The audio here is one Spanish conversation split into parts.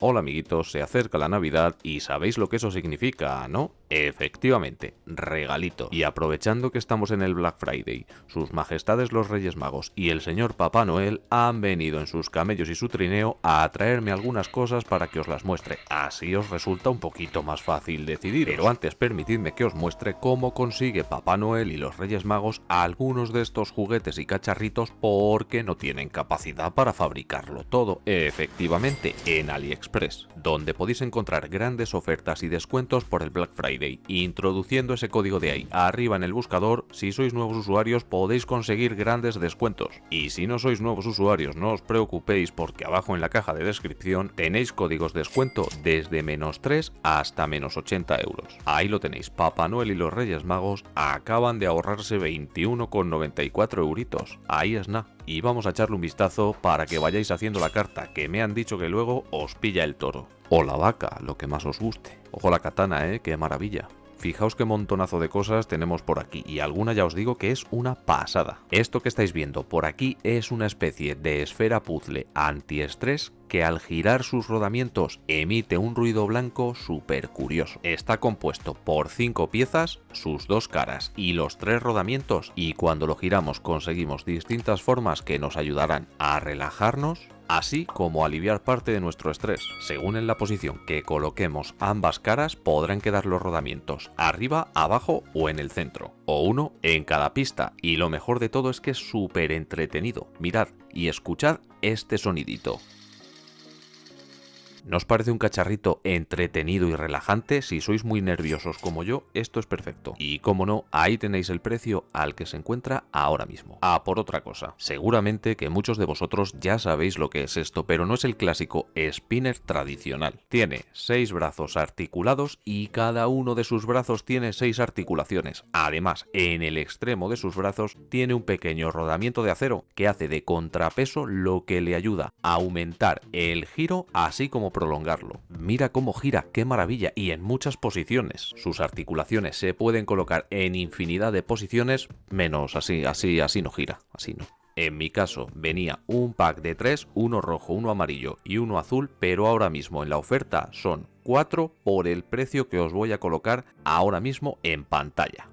Hola amiguitos, se acerca la Navidad y sabéis lo que eso significa, ¿no? Efectivamente, regalito. Y aprovechando que estamos en el Black Friday, sus majestades los Reyes Magos y el señor Papá Noel han venido en sus camellos y su trineo a traerme algunas cosas para que os las muestre. Así os resulta un poquito más fácil decidir. Pero antes permitidme que os muestre cómo consigue Papá Noel y los Reyes Magos algunos de estos juguetes y cacharritos porque no tienen capacidad para fabricarlo todo. Efectivamente, en AliExpress, donde podéis encontrar grandes ofertas y descuentos por el Black Friday. Introduciendo ese código de ahí arriba en el buscador, si sois nuevos usuarios podéis conseguir grandes descuentos. Y si no sois nuevos usuarios, no os preocupéis porque abajo en la caja de descripción tenéis códigos de descuento desde -3 hasta -80 euros. Ahí lo tenéis, Papá Noel y los Reyes Magos acaban de ahorrarse 21,94 euritos. Ahí es nada. Y vamos a echarle un vistazo para que vayáis haciendo la carta, que me han dicho que luego os pilla el toro. O la vaca, lo que más os guste. Ojo la katana, qué maravilla. Fijaos qué montonazo de cosas tenemos por aquí y alguna ya os digo que es una pasada. Esto que estáis viendo por aquí es una especie de esfera puzzle antiestrés que al girar sus rodamientos emite un ruido blanco súper curioso. Está compuesto por 5 piezas, sus 2 caras y los 3 rodamientos, y cuando lo giramos conseguimos distintas formas que nos ayudarán a relajarnos, así como aliviar parte de nuestro estrés. Según en la posición que coloquemos ambas caras podrán quedar los rodamientos arriba, abajo o en el centro, o uno en cada pista, y lo mejor de todo es que es súper entretenido. Mirad y escuchad este sonidito. ¿No os parece un cacharrito entretenido y relajante? Si sois muy nerviosos como yo, esto es perfecto. Y como no, ahí tenéis el precio al que se encuentra ahora mismo. Ah, por otra cosa, seguramente que muchos de vosotros ya sabéis lo que es esto, pero no es el clásico spinner tradicional. Tiene 6 brazos articulados y cada uno de sus brazos tiene 6 articulaciones. Además, en el extremo de sus brazos tiene un pequeño rodamiento de acero que hace de contrapeso, lo que le ayuda a aumentar el giro así como prolongarlo. Mira cómo gira, qué maravilla, y en muchas posiciones. Sus articulaciones se pueden colocar en infinidad de posiciones, menos así no gira, así no. En mi caso venía un pack de 3, uno rojo, uno amarillo y uno azul, pero ahora mismo en la oferta son 4 por el precio que os voy a colocar ahora mismo en pantalla.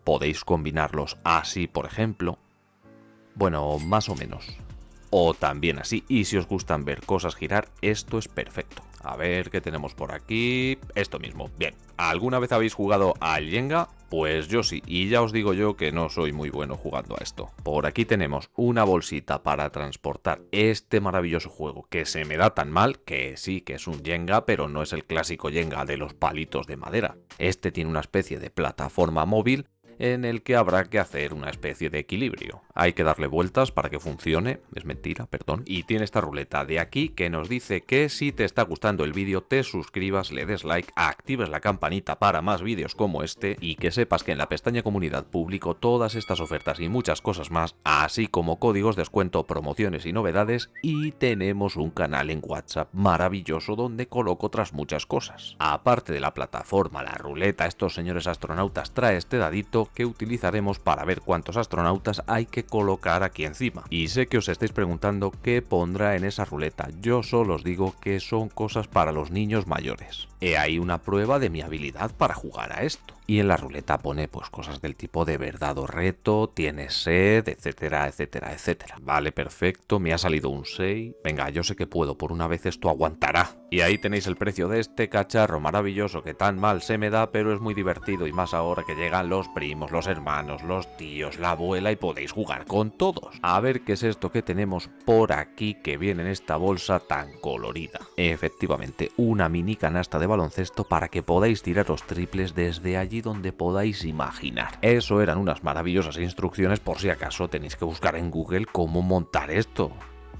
Podéis combinarlos así, por ejemplo. Bueno, más o menos. O también así, y si os gustan ver cosas girar, esto es perfecto. A ver qué tenemos por aquí. Esto mismo, bien. ¿Alguna vez habéis jugado al Jenga? Pues yo sí, y ya os digo yo que no soy muy bueno jugando a esto. Por aquí tenemos una bolsita para transportar este maravilloso juego que se me da tan mal, que sí que es un Jenga, pero no es el clásico Jenga de los palitos de madera. Este tiene una especie de plataforma móvil en el que habrá que hacer una especie de equilibrio. Hay que darle vueltas para que funcione, es mentira, perdón. Y tiene esta ruleta de aquí que nos dice que si te está gustando el vídeo te suscribas, le des like, actives la campanita para más vídeos como este y que sepas que en la pestaña comunidad publico todas estas ofertas y muchas cosas más, así como códigos de descuento, promociones y novedades, y tenemos un canal en WhatsApp maravilloso donde coloco otras muchas cosas. Aparte de la plataforma, la ruleta, estos señores astronautas trae este dadito que utilizaremos para ver cuántos astronautas hay que colocar aquí encima. Y sé que os estáis preguntando qué pondrá en esa ruleta. Yo solo os digo que son cosas para los niños mayores. He ahí una prueba de mi habilidad para jugar a esto. Y en la ruleta pone pues cosas del tipo de verdad o reto, tienes sed, etcétera, etcétera, etcétera. Vale, perfecto, me ha salido un 6. Venga, yo sé que puedo, por una vez esto aguantará. Y ahí tenéis el precio de este cacharro maravilloso que tan mal se me da, pero es muy divertido, y más ahora que llegan los primos, los hermanos, los tíos, la abuela, y podéis jugar con todos. A ver qué es esto que tenemos por aquí que viene en esta bolsa tan colorida. Efectivamente, una mini canasta de baloncesto para que podáis tiraros triples desde allí donde podáis imaginar. Eso eran unas maravillosas instrucciones por si acaso tenéis que buscar en Google cómo montar esto.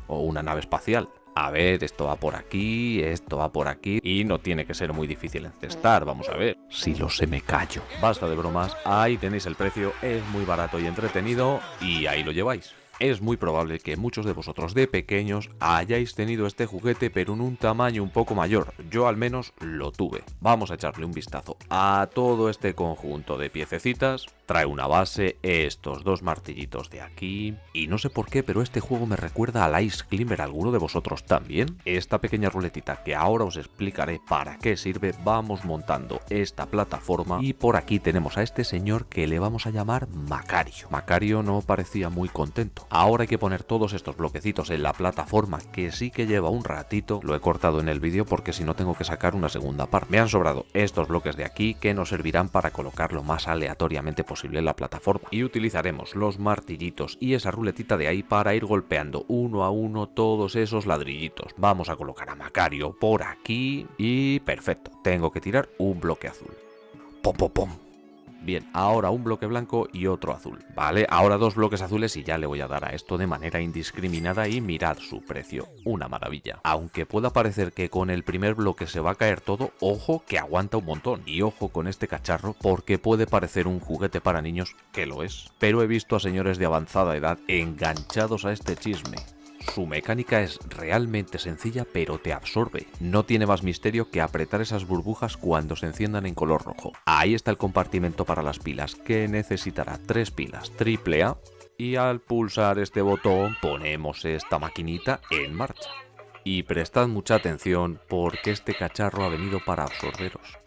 O una nave espacial. A ver, esto va por aquí, esto va por aquí, y no tiene que ser muy difícil encestar, vamos a ver. Si lo sé me callo. Basta de bromas, ahí tenéis el precio, es muy barato y entretenido, y ahí lo lleváis. Es muy probable que muchos de vosotros de pequeños hayáis tenido este juguete, pero en un tamaño un poco mayor. Yo al menos lo tuve. Vamos a echarle un vistazo a todo este conjunto de piececitas. Trae una base, estos dos martillitos de aquí... Y no sé por qué, pero este juego me recuerda al Ice Climber. ¿Alguno de vosotros también? Esta pequeña ruletita que ahora os explicaré para qué sirve, vamos montando esta plataforma y por aquí tenemos a este señor que le vamos a llamar Macario. Macario no parecía muy contento. Ahora hay que poner todos estos bloquecitos en la plataforma, que sí que lleva un ratito. Lo he cortado en el vídeo porque si no tengo que sacar una segunda parte. Me han sobrado estos bloques de aquí que nos servirán para colocarlo más aleatoriamente posible en la plataforma, y utilizaremos los martillitos y esa ruletita de ahí para ir golpeando uno a uno todos esos ladrillitos. Vamos a colocar a Macario por aquí y perfecto, tengo que tirar un bloque azul. ¡Pom, pom, pom! Bien, ahora un bloque blanco y otro azul. Vale, ahora dos bloques azules y ya le voy a dar a esto de manera indiscriminada y mirad su precio. Una maravilla. Aunque pueda parecer que con el primer bloque se va a caer todo, ojo que aguanta un montón. Y ojo con este cacharro porque puede parecer un juguete para niños, que lo es. Pero he visto a señores de avanzada edad enganchados a este chisme. Su mecánica es realmente sencilla, pero te absorbe. No tiene más misterio que apretar esas burbujas cuando se enciendan en color rojo. Ahí está el compartimento para las pilas, que necesitará 3 pilas AAA, y al pulsar este botón ponemos esta maquinita en marcha. Y prestad mucha atención porque este cacharro ha venido para absorberos.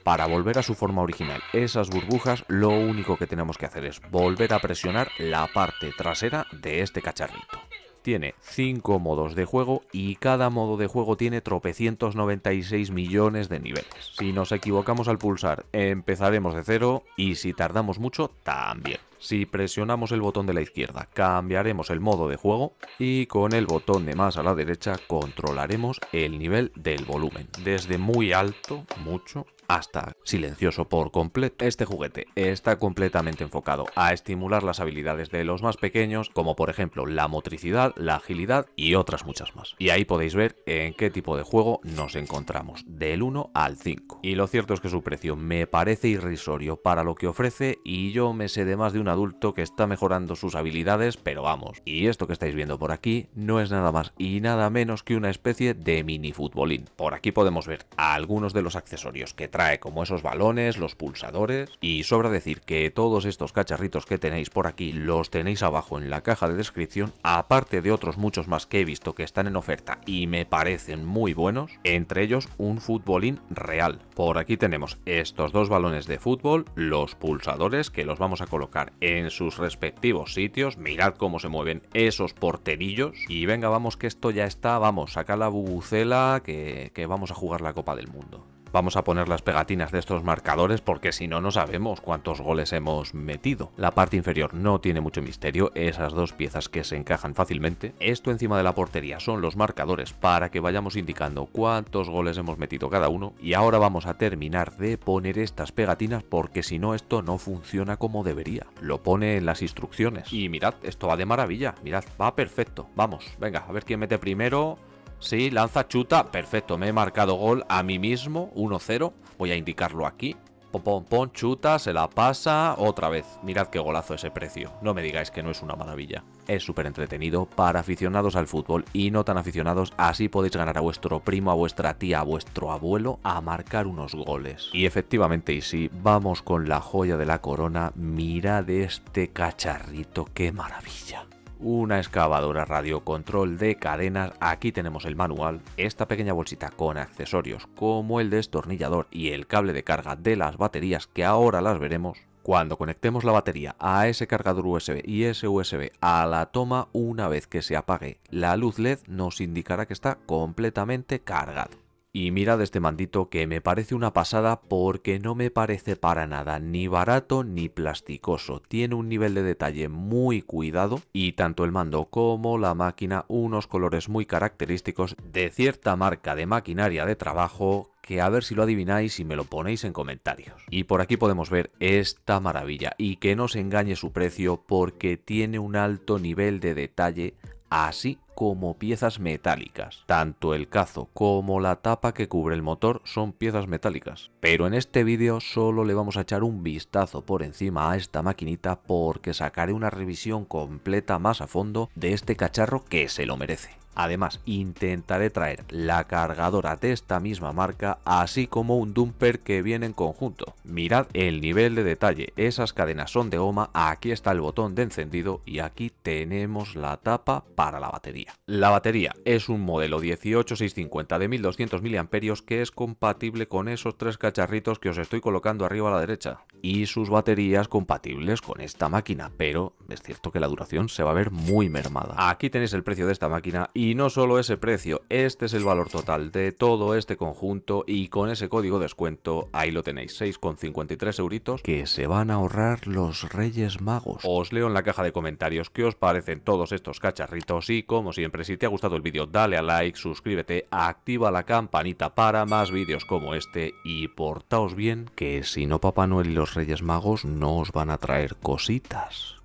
Para volver a su forma original, esas burbujas, lo único que tenemos que hacer es volver a presionar la parte trasera de este cacharrito. Tiene 5 modos de juego y cada modo de juego tiene tropecientos 96 millones de niveles. Si nos equivocamos al pulsar, empezaremos de cero y si tardamos mucho, también. Si presionamos el botón de la izquierda, cambiaremos el modo de juego y con el botón de más a la derecha controlaremos el nivel del volumen. Desde muy alto, mucho, hasta silencioso por completo. Este juguete está completamente enfocado a estimular las habilidades de los más pequeños, como por ejemplo la motricidad, la agilidad y otras muchas más. Y ahí podéis ver en qué tipo de juego nos encontramos, del 1 al 5. Y lo cierto es que su precio me parece irrisorio para lo que ofrece y yo me sé de más de un adulto que está mejorando sus habilidades, pero vamos. Y esto que estáis viendo por aquí no es nada más y nada menos que una especie de mini futbolín. Por aquí podemos ver algunos de los accesorios que trae, como esos balones, los pulsadores, y sobra decir que todos estos cacharritos que tenéis por aquí los tenéis abajo en la caja de descripción, aparte de otros muchos más que he visto que están en oferta y me parecen muy buenos, entre ellos un futbolín real. Por aquí tenemos estos dos balones de fútbol, los pulsadores que los vamos a colocar en sus respectivos sitios, mirad cómo se mueven esos porterillos, y venga, vamos que esto ya está, vamos, saca la bubucela que vamos a jugar la Copa del Mundo. Vamos a poner las pegatinas de estos marcadores porque si no, no sabemos cuántos goles hemos metido. La parte inferior no tiene mucho misterio, esas dos piezas que se encajan fácilmente. Esto encima de la portería son los marcadores para que vayamos indicando cuántos goles hemos metido cada uno. Y ahora vamos a terminar de poner estas pegatinas porque si no, esto no funciona como debería. Lo pone en las instrucciones. Y mirad, esto va de maravilla, mirad, va perfecto. Vamos, venga, a ver quién mete primero. Sí, lanza, chuta, perfecto, me he marcado gol a mí mismo, 1-0, voy a indicarlo aquí. Pom, pom, pom, chuta, se la pasa, otra vez, mirad qué golazo ese precio, no me digáis que no es una maravilla. Es súper entretenido para aficionados al fútbol y no tan aficionados, así podéis ganar a vuestro primo, a vuestra tía, a vuestro abuelo a marcar unos goles. Y efectivamente, y sí, vamos con la joya de la corona, mirad este cacharrito, qué maravilla. Una excavadora radiocontrol de cadenas, aquí tenemos el manual, esta pequeña bolsita con accesorios como el destornillador y el cable de carga de las baterías que ahora las veremos. Cuando conectemos la batería a ese cargador USB y ese USB a la toma, una vez que se apague la luz LED nos indicará que está completamente cargado. Y mirad este mandito que me parece una pasada porque no me parece para nada ni barato ni plasticoso. Tiene un nivel de detalle muy cuidado y tanto el mando como la máquina unos colores muy característicos de cierta marca de maquinaria de trabajo que a ver si lo adivináis y me lo ponéis en comentarios. Y por aquí podemos ver esta maravilla y que no se engañe su precio porque tiene un alto nivel de detalle, así como piezas metálicas. Tanto el cazo como la tapa que cubre el motor son piezas metálicas. Pero en este vídeo solo le vamos a echar un vistazo por encima a esta maquinita porque sacaré una revisión completa más a fondo de este cacharro que se lo merece. Además, intentaré traer la cargadora de esta misma marca, así como un dumper que viene en conjunto. Mirad el nivel de detalle, esas cadenas son de goma, aquí está el botón de encendido y aquí tenemos la tapa para la batería. La batería es un modelo 18650 de 1200 mAh que es compatible con esos tres cacharritos que os estoy colocando arriba a la derecha y sus baterías compatibles con esta máquina, pero es cierto que la duración se va a ver muy mermada. Aquí tenéis el precio de esta máquina y no solo ese precio, este es el valor total de todo este conjunto y con ese código de descuento ahí lo tenéis, 6,53 euritos que se van a ahorrar los Reyes Magos. Os leo en la caja de comentarios qué os parecen todos estos cacharritos y como siempre, si te ha gustado el vídeo dale a like, suscríbete, activa la campanita para más vídeos como este y portaos bien, que si no Papá Noel y los Reyes Magos no os van a traer cositas.